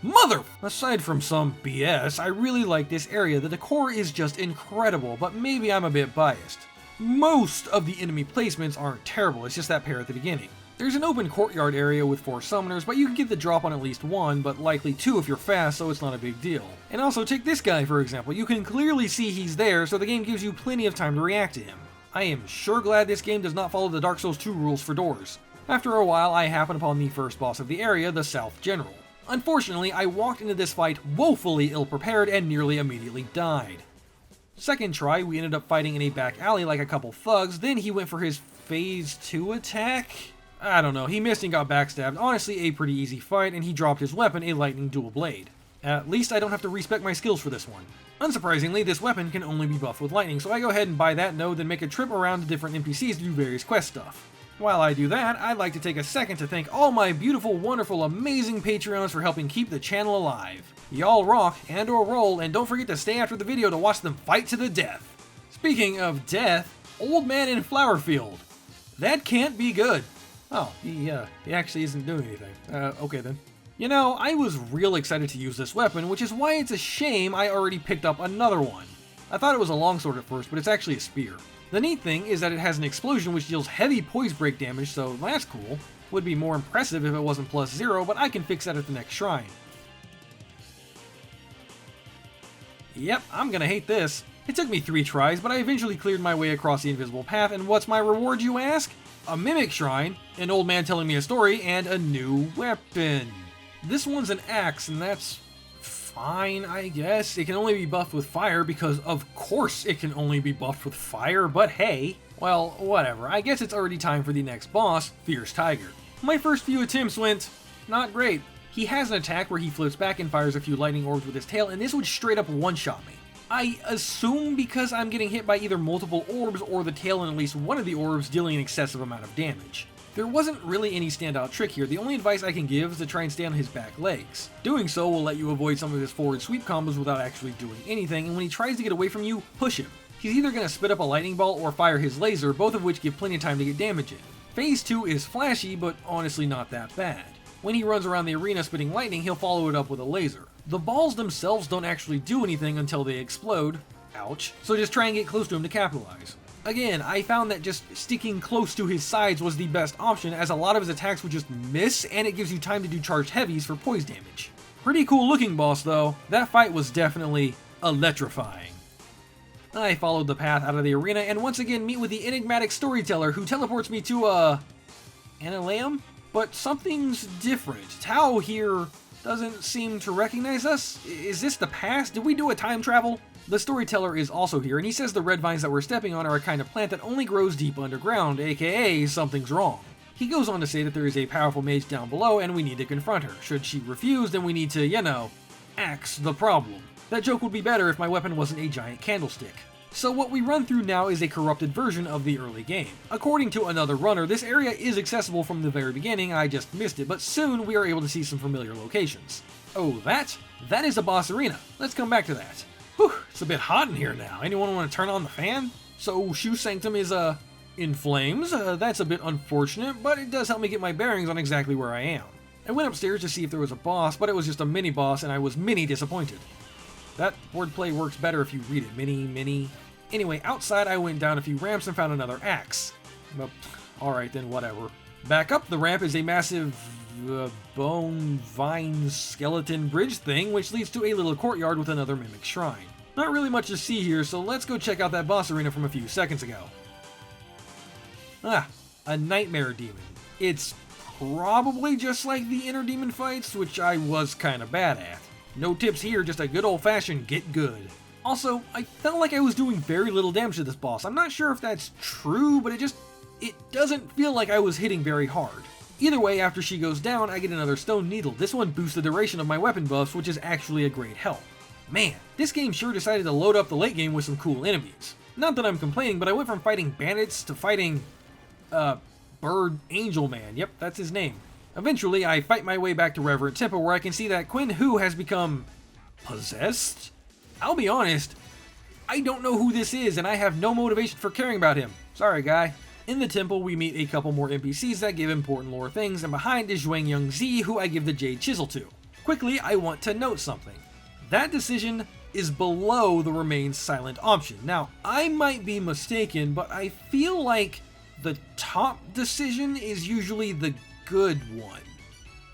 Mother! Aside from some BS, I really like this area. The decor is just incredible, but maybe I'm a bit biased. Most of the enemy placements aren't terrible, it's just that pair at the beginning. There's an open courtyard area with 4 summoners, but you can get the drop on at least 1, but likely 2 if you're fast, so it's not a big deal. And also, take this guy for example. You can clearly see he's there, so the game gives you plenty of time to react to him. I am sure glad this game does not follow the Dark Souls 2 rules for doors. After a while, I happened upon the first boss of the area, the South General. Unfortunately, I walked into this fight woefully ill-prepared and nearly immediately died. Second try, we ended up fighting in a back alley like a couple thugs, then he went for his Phase 2 attack? I don't know, he missed and got backstabbed. Honestly, a pretty easy fight, and he dropped his weapon, a lightning dual blade. At least I don't have to respec my skills for this one. Unsurprisingly, this weapon can only be buffed with lightning, so I go ahead and buy that node, then make a trip around to different NPCs to do various quest stuff. While I do that, I'd like to take a second to thank all my beautiful, wonderful, amazing Patreons for helping keep the channel alive. Y'all rock and/or roll, and don't forget to stay after the video to watch them fight to the death. Speaking of death, Old Man in Flowerfield. That can't be good. Oh, he actually isn't doing anything. Okay then. You know, I was real excited to use this weapon, which is why it's a shame I already picked up another one. I thought it was a longsword at first, but it's actually a spear. The neat thing is that it has an explosion which deals heavy poise break damage, so that's cool. Would be more impressive if it wasn't +0, but I can fix that at the next shrine. Yep, I'm gonna hate this. It took me 3 tries, but I eventually cleared my way across the invisible path, and what's my reward, you ask? A mimic shrine, an old man telling me a story, and a new weapon. This one's an axe, and that's fine, I guess. It can only be buffed with fire, because of course it can only be buffed with fire, but hey. Well, whatever. I guess it's already time for the next boss, Fierce Tiger. My first few attempts went not great. He has an attack where he flips back and fires a few lightning orbs with his tail, and this would straight up one-shot me. I assume because I'm getting hit by either multiple orbs or the tail and at least one of the orbs dealing an excessive amount of damage. There wasn't really any standout trick here. The only advice I can give is to try and stay on his back legs. Doing so will let you avoid some of his forward sweep combos without actually doing anything, and when he tries to get away from you, push him. He's either going to spit up a lightning ball or fire his laser, both of which give plenty of time to get damage in. Phase 2 is flashy, but honestly not that bad. When he runs around the arena spitting lightning, he'll follow it up with a laser. The balls themselves don't actually do anything until they explode. Ouch. So just try and get close to him to capitalize. Again, I found that just sticking close to his sides was the best option, as a lot of his attacks would just miss, and it gives you time to do charged heavies for poise damage. Pretty cool looking boss though. That fight was definitely electrifying. I followed the path out of the arena and once again meet with the enigmatic storyteller who teleports me to Anileum? But something's different. Tao here doesn't seem to recognize us. Is this the past? Did we do a time travel? The storyteller is also here, and he says the red vines that we're stepping on are a kind of plant that only grows deep underground, aka something's wrong. He goes on to say that there is a powerful mage down below, and we need to confront her. Should she refuse, then we need to, axe the problem. That joke would be better if my weapon wasn't a giant candlestick. So what we run through now is a corrupted version of the early game. According to another runner, this area is accessible from the very beginning, I just missed it, but soon we are able to see some familiar locations. Oh, that is a boss arena. Let's come back to that. Whew, it's a bit hot in here now. Anyone want to turn on the fan? So Shoe Sanctum is, in flames. That's a bit unfortunate, but it does help me get my bearings on exactly where I am. I went upstairs to see if there was a boss, but it was just a mini-boss, and I was disappointed. That wordplay works better if you read it. Mini. Anyway, outside I went down a few ramps and found another axe. Well, alright then, whatever. Back up the ramp is a massive bone vine skeleton bridge thing, which leads to a little courtyard with another mimic shrine. Not really much to see here, so let's go check out that boss arena from a few seconds ago. A nightmare demon. It's probably just like the inner demon fights, which I was kinda bad at. No tips here, just a good old-fashioned get good. Also, I felt like I was doing very little damage to this boss. I'm not sure if that's true, but it doesn't feel like I was hitting very hard. Either way, after she goes down, I get another stone needle. This one boosts the duration of my weapon buffs, which is actually a great help. Man, this game sure decided to load up the late game with some cool enemies. Not that I'm complaining, but I went from fighting bandits to fighting, Bird Angel Man. Yep, that's his name. Eventually, I fight my way back to Reverend Temple, where I can see that Quinn Hu has become possessed? I'll be honest, I don't know who this is, and I have no motivation for caring about him. Sorry, guy. In the temple, we meet a couple more NPCs that give important lore things, and behind is Zhuang Yangzi, who I give the Jade Chisel to. Quickly, I want to note something. That decision is below the remain silent option. Now, I might be mistaken, but I feel like the top decision is usually the good one.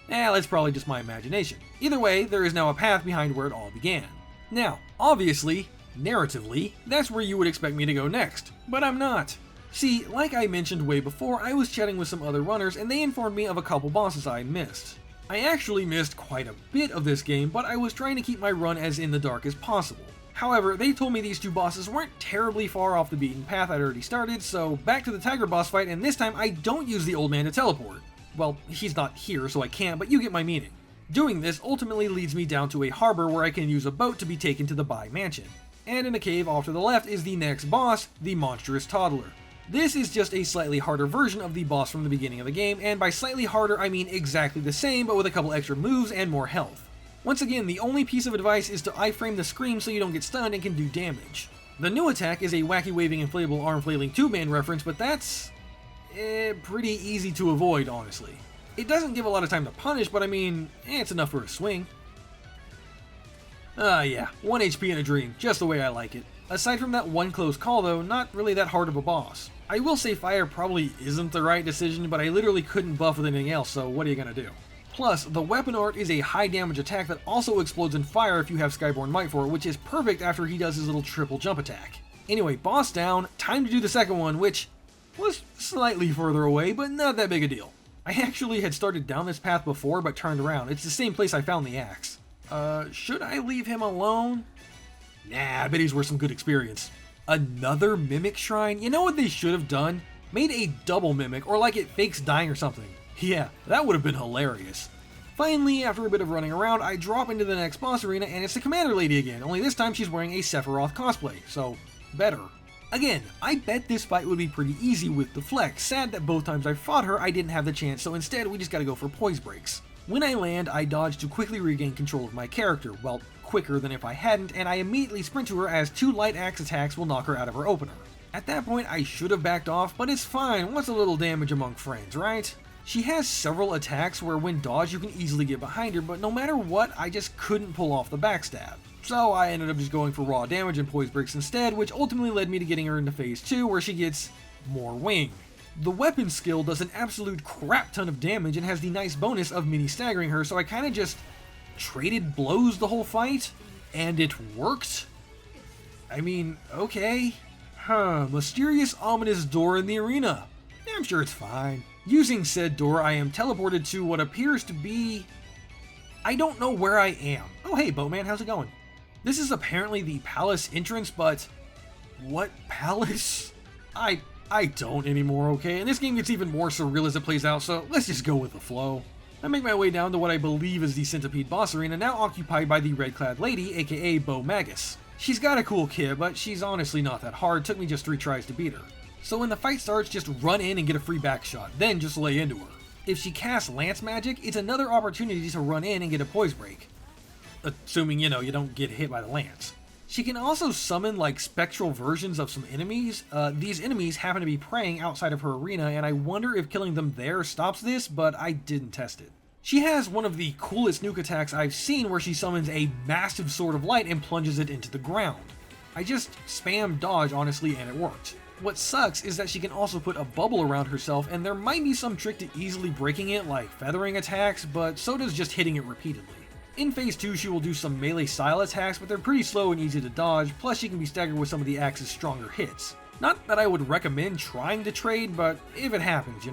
That's probably just my imagination. Either way, there is now a path behind where it all began. Now, obviously, narratively, that's where you would expect me to go next, but I'm not. See, like I mentioned way before, I was chatting with some other runners and they informed me of a couple bosses I missed. I actually missed quite a bit of this game, but I was trying to keep my run as in the dark as possible. However, they told me these two bosses weren't terribly far off the beaten path I'd already started, so back to the tiger boss fight, and this time I don't use the old man to teleport. Well, he's not here, so I can't, but you get my meaning. Doing this ultimately leads me down to a harbor where I can use a boat to be taken to the Bai Mansion. And in a cave off to the left is the next boss, the monstrous toddler. This is just a slightly harder version of the boss from the beginning of the game, and by slightly harder I mean exactly the same, but with a couple extra moves and more health. Once again, the only piece of advice is to iframe the scream so you don't get stunned and can do damage. The new attack is a wacky waving inflatable arm flailing tube man reference, but that's pretty easy to avoid, honestly. It doesn't give a lot of time to punish, but I mean, it's enough for a swing. Yeah, 1 HP in a dream, just the way I like it. Aside from that one close call though, not really that hard of a boss. I will say fire probably isn't the right decision, but I literally couldn't buff with anything else, so what are you gonna do? Plus, the weapon art is a high damage attack that also explodes in fire if you have Skyborn Might for it, which is perfect after he does his little triple jump attack. Anyway, boss down, time to do the second one, which was slightly further away, but not that big a deal. I actually had started down this path before, but turned around. It's the same place I found the axe. Should I leave him alone? Nah, I bet he's worth some good experience. Another mimic shrine? You know what they should have done? Made a double mimic, or like it fakes dying or something. Yeah, that would have been hilarious. Finally, after a bit of running around, I drop into the next boss arena and it's the Commander Lady again, only this time she's wearing a Sephiroth cosplay, so better. Again, I bet this fight would be pretty easy with the flex. Sad that both times I fought her, I didn't have the chance, so instead we just gotta go for poise breaks. When I land, I dodge to quickly regain control of my character, well, quicker than if I hadn't, and I immediately sprint to her as 2 light axe attacks will knock her out of her opener. At that point, I should have backed off, but it's fine, what's a little damage among friends, right? She has several attacks where when dodged you can easily get behind her, but no matter what, I just couldn't pull off the backstab. So I ended up just going for raw damage and poise breaks instead, which ultimately led me to getting her into phase 2 where she gets more wing. The weapon skill does an absolute crap ton of damage and has the nice bonus of mini staggering her, so I kinda just traded blows the whole fight, and it worked? I mean, okay. Mysterious ominous door in the arena. I'm sure it's fine. Using said door, I am teleported to what appears to be... I don't know where I am. Oh hey Boatman, how's it going? This is apparently the palace entrance, but... what palace? I don't anymore, okay? And this game gets even more surreal as it plays out, so let's just go with the flow. I make my way down to what I believe is the Centipede boss arena, now occupied by the red-clad lady, aka Bo Magus. She's got a cool kit, but she's honestly not that hard, took me just 3 tries to beat her. So when the fight starts, just run in and get a free back shot, then just lay into her. If she casts Lance Magic, it's another opportunity to run in and get a poise break. Assuming, you don't get hit by the lance. She can also summon like spectral versions of some enemies. These enemies happen to be preying outside of her arena, and I wonder if killing them there stops this, but I didn't test it. She has one of the coolest nuke attacks I've seen where she summons a massive sword of light and plunges it into the ground. I just spammed dodge honestly and it worked. What sucks is that she can also put a bubble around herself, and there might be some trick to easily breaking it like feathering attacks, but so does just hitting it repeatedly. In phase 2 she will do some melee style attacks, but they're pretty slow and easy to dodge, plus she can be staggered with some of the axe's stronger hits. Not that I would recommend trying to trade, but if it happens,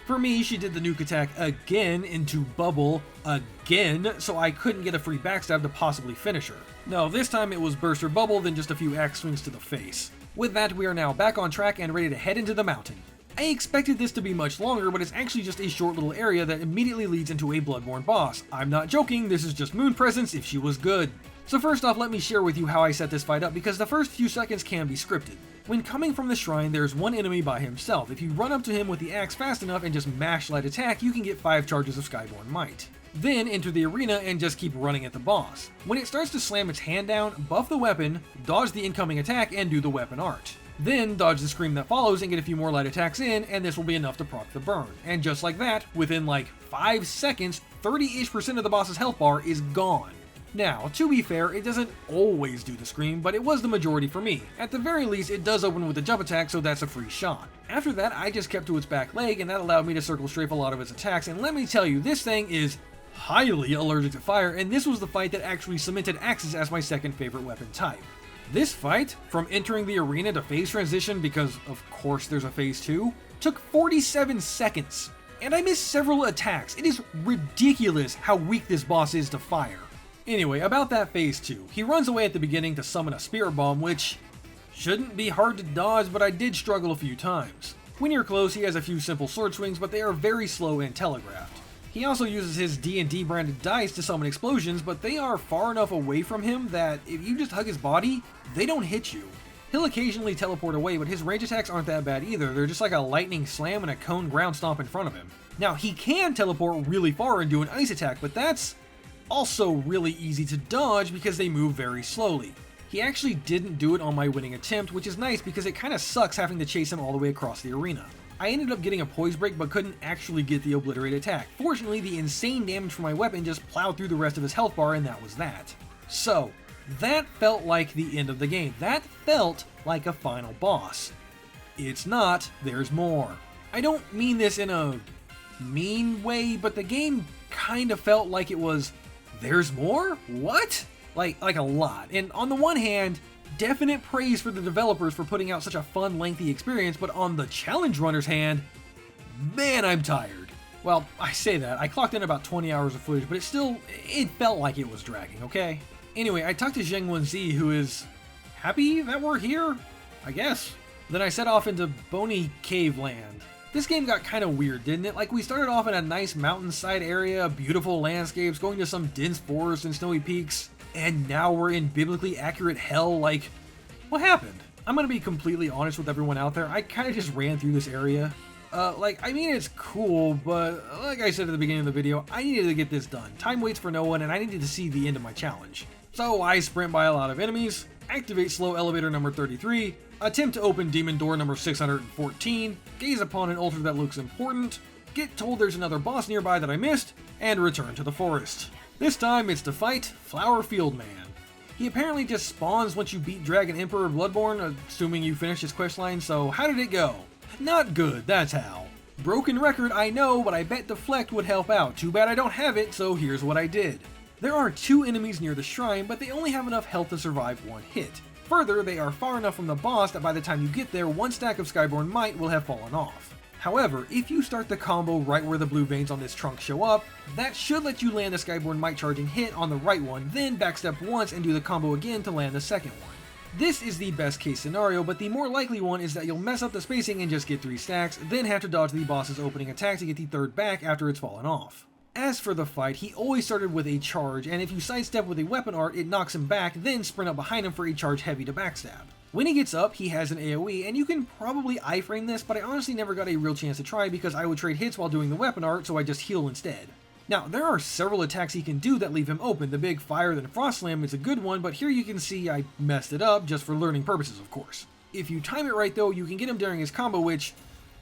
For me, she did the nuke attack again into bubble again, so I couldn't get a free backstab to possibly finish her. No, this time it was burst or bubble, then just a few axe swings to the face. With that, we are now back on track and ready to head into the mountain. I expected this to be much longer, but it's actually just a short little area that immediately leads into a Bloodborne boss. I'm not joking, this is just Moon Presence if she was good. So first off, let me share with you how I set this fight up, because the first few seconds can be scripted. When coming from the shrine, there's one enemy by himself. If you run up to him with the axe fast enough and just mash light attack, you can get 5 charges of Skyborn Might. Then enter the arena and just keep running at the boss. When it starts to slam its hand down, buff the weapon, dodge the incoming attack, and do the weapon art. Then dodge the scream that follows and get a few more light attacks in, and this will be enough to proc the burn. And just like that, within like 5 seconds, 30-ish% of the boss's health bar is gone. Now, to be fair, it doesn't always do the scream, but it was the majority for me. At the very least, it does open with a jump attack, so that's a free shot. After that, I just kept to its back leg, and that allowed me to circle strafe a lot of its attacks, and let me tell you, this thing is highly allergic to fire, and this was the fight that actually cemented axes as my second favorite weapon type. This fight, from entering the arena to phase transition, because of course there's a phase 2, took 47 seconds, and I missed several attacks. It is ridiculous how weak this boss is to fire. Anyway, about that phase 2, he runs away at the beginning to summon a spirit bomb, which shouldn't be hard to dodge, but I did struggle a few times. When you're close, he has a few simple sword swings, but they are very slow and telegraphed. He also uses his D&D branded dice to summon explosions, but they are far enough away from him that if you just hug his body, they don't hit you. He'll occasionally teleport away, but his range attacks aren't that bad either. They're just like a lightning slam and a cone ground stomp in front of him. Now, he can teleport really far and do an ice attack, but that's also really easy to dodge because they move very slowly. He actually didn't do it on my winning attempt, which is nice because it kinda sucks having to chase him all the way across the arena. I ended up getting a poise break but couldn't actually get the obliterate attack. Fortunately, the insane damage from my weapon just plowed through the rest of his health bar, and that was that. So, that felt like the end of the game. That felt like a final boss. It's not, there's more. I don't mean this in a mean way, but the game kinda felt like it was, there's more? What? Like a lot. And on the one hand, definite praise for the developers for putting out such a fun, lengthy experience, but on the challenge runner's hand, man, I'm tired. Well, I say that, I clocked in about 20 hours of footage, but it felt like it was dragging, okay? Anyway, I talked to Zheng Wenzi, who is happy that we're here, I guess. Then I set off into Bony Cave Land. This game got kinda weird, didn't it? Like, we started off in a nice mountainside area, beautiful landscapes, going to some dense forests and snowy peaks, and now we're in biblically accurate hell. Like, what happened? I'm gonna be completely honest with everyone out there, I kinda just ran through this area. I mean, it's cool, but like I said at the beginning of the video, I needed to get this done. Time waits for no one, and I needed to see the end of my challenge. So I sprint by a lot of enemies, activate slow elevator number 33, attempt to open demon door number 614, gaze upon an altar that looks important, get told there's another boss nearby that I missed, and return to the forest. This time it's to fight Flower Field Man. He apparently just spawns once you beat Dragon Emperor Bloodborne, assuming you finish his questline, so how did it go? Not good, that's how. Broken record, I know, but I bet Deflect would help out. Too bad I don't have it, so here's what I did. There are 2 enemies near the shrine, but they only have enough health to survive 1 hit. Further, they are far enough from the boss that by the time you get there, 1 stack of Skyborn Might will have fallen off. However, if you start the combo right where the blue veins on this trunk show up, that should let you land the Skyborn Might charging hit on the right one, then backstep once and do the combo again to land the second one. This is the best case scenario, but the more likely one is that you'll mess up the spacing and just get 3 stacks, then have to dodge the boss's opening attack to get the 3rd back after it's fallen off. As for the fight, he always started with a charge, and if you sidestep with a weapon art, it knocks him back, then sprint up behind him for a charge heavy to backstab. When he gets up, he has an AoE, and you can probably iframe this, but I honestly never got a real chance to try because I would trade hits while doing the weapon art, so I just heal instead. Now, there are several attacks he can do that leave him open. The big Fire then Frost Slam is a good one, but here you can see I messed it up, just for learning purposes of course. If you time it right though, you can get him during his combo, which,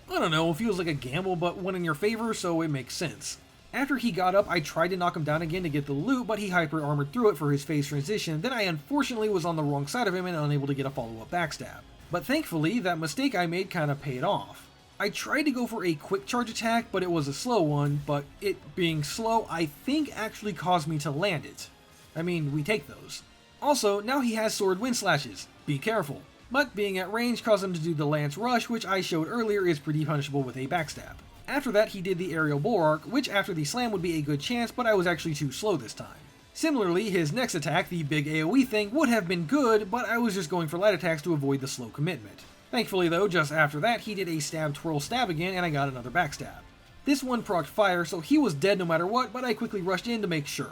I don't know, feels like a gamble, but went in your favor, so it makes sense. After he got up, I tried to knock him down again to get the loot, but he hyper-armored through it for his phase transition, then I unfortunately was on the wrong side of him and unable to get a follow-up backstab. But thankfully, that mistake I made kinda paid off. I tried to go for a quick charge attack, but it was a slow one, but it being slow I think actually caused me to land it. I mean, we take those. Also, now he has sword wind slashes. Be careful. But being at range caused him to do the Lance Rush, which I showed earlier is pretty punishable with a backstab. After that, he did the Aerial Bulwark, which after the slam would be a good chance, but I was actually too slow this time. Similarly, his next attack, the big AoE thing, would have been good, but I was just going for light attacks to avoid the slow commitment. Thankfully though, just after that, he did a stab twirl stab again, and I got another backstab. This one procced fire, so he was dead no matter what, but I quickly rushed in to make sure.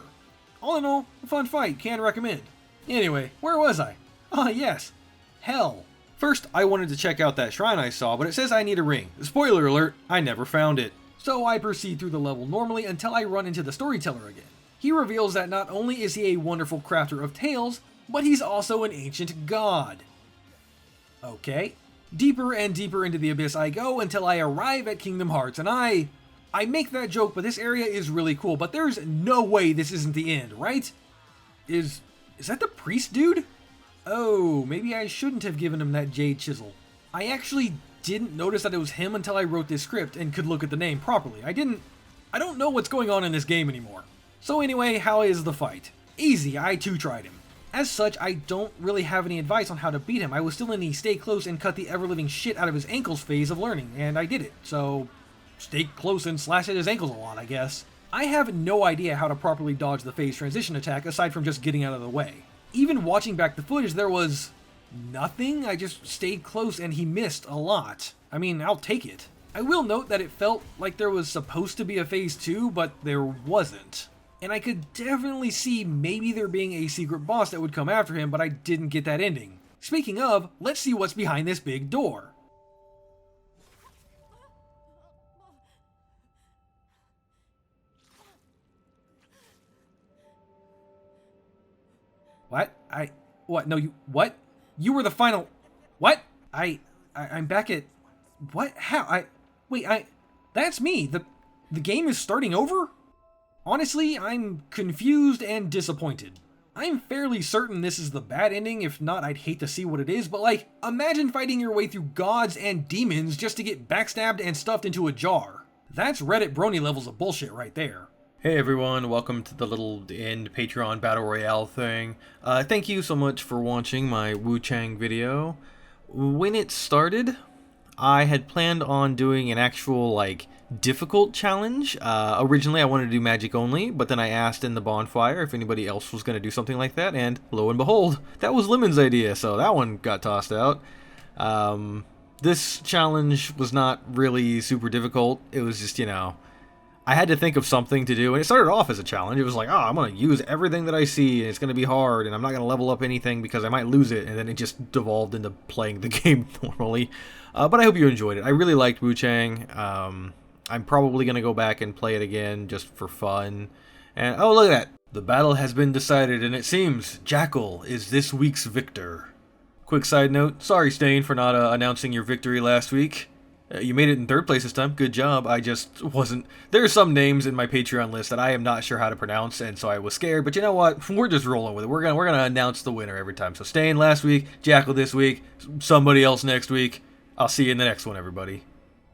All in all, a fun fight, can recommend. Anyway, where was I? Ah yes, hell. First, I wanted to check out that shrine I saw, but it says I need a ring. Spoiler alert, I never found it. So I proceed through the level normally until I run into the storyteller again. He reveals that not only is he a wonderful crafter of tales, but he's also an ancient god. Okay. Deeper and deeper into the abyss I go until I arrive at Kingdom Hearts, and I make that joke, but this area is really cool, but there's no way this isn't the end, right? Is that the priest dude? Oh, maybe I shouldn't have given him that jade chisel. I actually didn't notice that it was him until I wrote this script and could look at the name properly. I don't know what's going on in this game anymore. So anyway, how is the fight? Easy, I too tried him. As such, I don't really have any advice on how to beat him. I was still in the stay close and cut the ever-living shit out of his ankles phase of learning, and I did it. So, stay close and slash at his ankles a lot, I guess. I have no idea how to properly dodge the phase transition attack aside from just getting out of the way. Even watching back the footage, there was nothing. I just stayed close and he missed a lot. I mean, I'll take it. I will note that it felt like there was supposed to be a phase 2, but there wasn't. And I could definitely see maybe there being a secret boss that would come after him, but I didn't get that ending. Speaking of, let's see what's behind this big door. What? What? No, you, what? You were the final, what? I'm back at, what? How? Wait, that's me. The game is starting over? Honestly, I'm confused and disappointed. I'm fairly certain this is the bad ending, if not, I'd hate to see what it is, but like, imagine fighting your way through gods and demons just to get backstabbed and stuffed into a jar. That's Reddit brony levels of bullshit right there. Hey everyone, welcome to the little end Patreon Battle Royale thing. Thank you so much for watching my Wuchang video. When it started, I had planned on doing an actual, like, difficult challenge. Originally I wanted to do magic only, but then I asked in the bonfire if anybody else was going to do something like that, and lo and behold, that was Lemon's idea, so that one got tossed out. This challenge was not really super difficult. It was just, you know, I had to think of something to do, and it started off as a challenge. It was like, oh, I'm going to use everything that I see, and it's going to be hard, and I'm not going to level up anything because I might lose it, and then it just devolved into playing the game normally. But I hope you enjoyed it. I really liked Wuchang. I'm probably going to go back and play it again just for fun. And, oh, look at that. The battle has been decided, and it seems Jackal is this week's victor. Quick side note, sorry Stain for not announcing your victory last week. You made it in third place this time. Good job. I just wasn't. There are some names in my Patreon list that I am not sure how to pronounce, and so I was scared. But you know what? We're just rolling with it. We're gonna announce the winner every time. So Stain last week, Jackal this week, somebody else next week. I'll see you in the next one, everybody.